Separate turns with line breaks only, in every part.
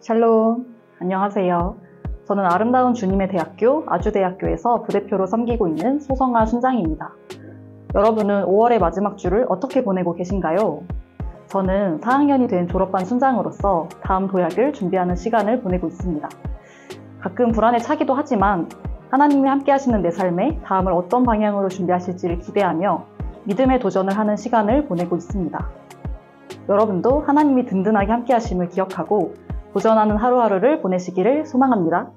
샬롬, 안녕하세요. 저는 아름다운 주님의 대학교 아주대학교에서 부대표로 섬기고 있는 소성아 순장입니다. 여러분은 5월의 마지막 주를 어떻게 보내고 계신가요? 저는 4학년이 된 졸업반 순장으로서 다음 도약을 준비하는 시간을 보내고 있습니다. 가끔 불안에 차기도 하지만 하나님이 함께 하시는 내 삶에 다음을 어떤 방향으로 준비하실지를 기대하며 믿음의 도전을 하는 시간을 보내고 있습니다. 여러분도 하나님이 든든하게 함께 하심을 기억하고 도전하는 하루하루를 보내시기를 소망합니다.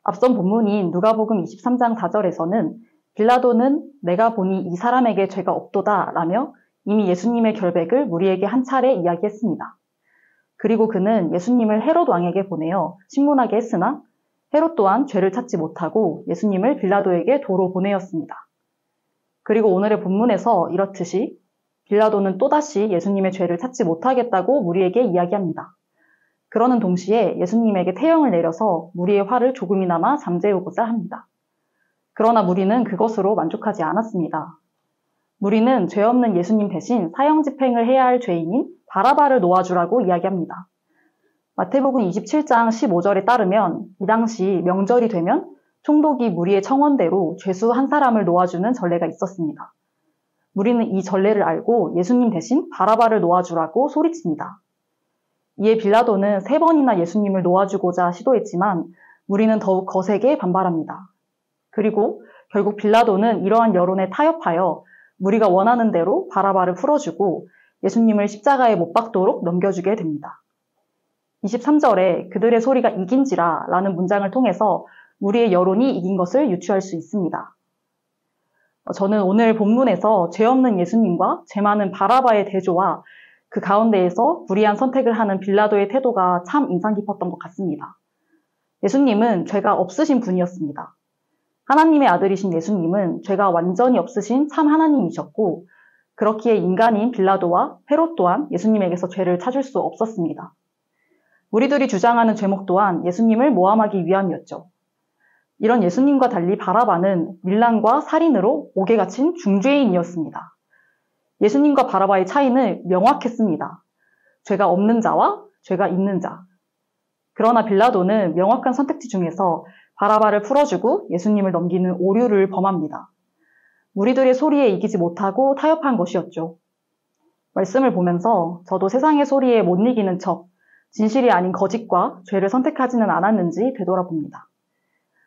앞선 본문인 누가복음 23장 4절에서는 빌라도는 내가 보니 이 사람에게 죄가 없도다 라며 이미 예수님의 결백을 무리에게 한 차례 이야기했습니다. 그리고 그는 예수님을 헤롯 왕에게 보내어 신문하게 했으나 헤롯 또한 죄를 찾지 못하고 예수님을 빌라도에게 도로 보내었습니다. 그리고 오늘의 본문에서 이렇듯이 빌라도는 또다시 예수님의 죄를 찾지 못하겠다고 무리에게 이야기합니다. 그러는 동시에 예수님에게 태형을 내려서 무리의 화를 조금이나마 잠재우고자 합니다. 그러나 무리는 그것으로 만족하지 않았습니다. 무리는 죄 없는 예수님 대신 사형 집행을 해야 할 죄인인 바라바를 놓아주라고 이야기합니다. 마태복음 27장 15절에 따르면 이 당시 명절이 되면 총독이 무리의 청원대로 죄수 한 사람을 놓아주는 전례가 있었습니다. 무리는 이 전례를 알고 예수님 대신 바라바를 놓아주라고 소리칩니다. 이에 빌라도는 3번이나 예수님을 놓아주고자 시도했지만 무리는 더욱 거세게 반발합니다. 그리고 결국 빌라도는 이러한 여론에 타협하여 무리가 원하는 대로 바라바를 풀어주고 예수님을 십자가에 못 박도록 넘겨주게 됩니다. 23절에 그들의 소리가 이긴지라 라는 문장을 통해서 무리의 여론이 이긴 것을 유추할 수 있습니다. 저는 오늘 본문에서 죄 없는 예수님과 죄 많은 바라바의 대조와 그 가운데에서 불의한 선택을 하는 빌라도의 태도가 참 인상 깊었던 것 같습니다. 예수님은 죄가 없으신 분이었습니다. 하나님의 아들이신 예수님은 죄가 완전히 없으신 참 하나님이셨고 그렇기에 인간인 빌라도와 헤롯 또한 예수님에게서 죄를 찾을 수 없었습니다. 우리들이 주장하는 죄목 또한 예수님을 모함하기 위함이었죠. 이런 예수님과 달리 바라바는 밀란과 살인으로 옥에 갇힌 중죄인이었습니다. 예수님과 바라바의 차이는 명확했습니다. 죄가 없는 자와 죄가 있는 자. 그러나 빌라도는 명확한 선택지 중에서 바라바를 풀어주고 예수님을 넘기는 오류를 범합니다. 무리들의 소리에 이기지 못하고 타협한 것이었죠. 말씀을 보면서 저도 세상의 소리에 못 이기는 척 진실이 아닌 거짓과 죄를 선택하지는 않았는지 되돌아봅니다.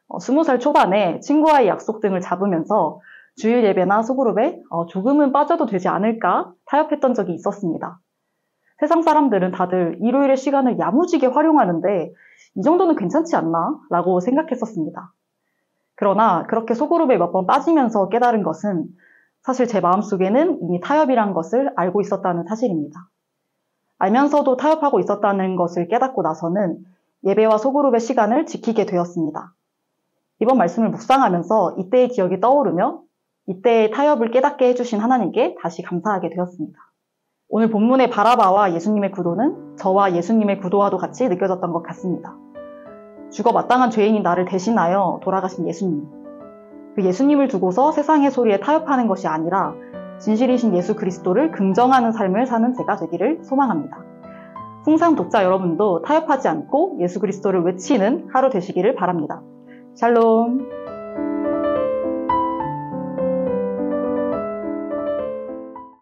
20살 초반에 친구와의 약속 등을 잡으면서 주일 예배나 소그룹에 조금은 빠져도 되지 않을까 타협했던 적이 있었습니다. 세상 사람들은 다들 일요일의 시간을 야무지게 활용하는데 이 정도는 괜찮지 않나? 라고 생각했었습니다. 그러나 그렇게 소그룹에 몇 번 빠지면서 깨달은 것은 사실 제 마음속에는 이미 타협이란 것을 알고 있었다는 사실입니다. 알면서도 타협하고 있었다는 것을 깨닫고 나서는 예배와 소그룹의 시간을 지키게 되었습니다. 이번 말씀을 묵상하면서 이때의 기억이 떠오르며 이때의 타협을 깨닫게 해주신 하나님께 다시 감사하게 되었습니다. 오늘 본문의 바라바와 예수님의 구도는 저와 예수님의 구도와도 같이 느껴졌던 것 같습니다. 죽어 마땅한 죄인인 나를 대신하여 돌아가신 예수님. 그 예수님을 두고서 세상의 소리에 타협하는 것이 아니라 진실이신 예수 그리스도를 긍정하는 삶을 사는 제가 되기를 소망합니다. 풍상 독자 여러분도 타협하지 않고 예수 그리스도를 외치는 하루 되시기를 바랍니다. 샬롬.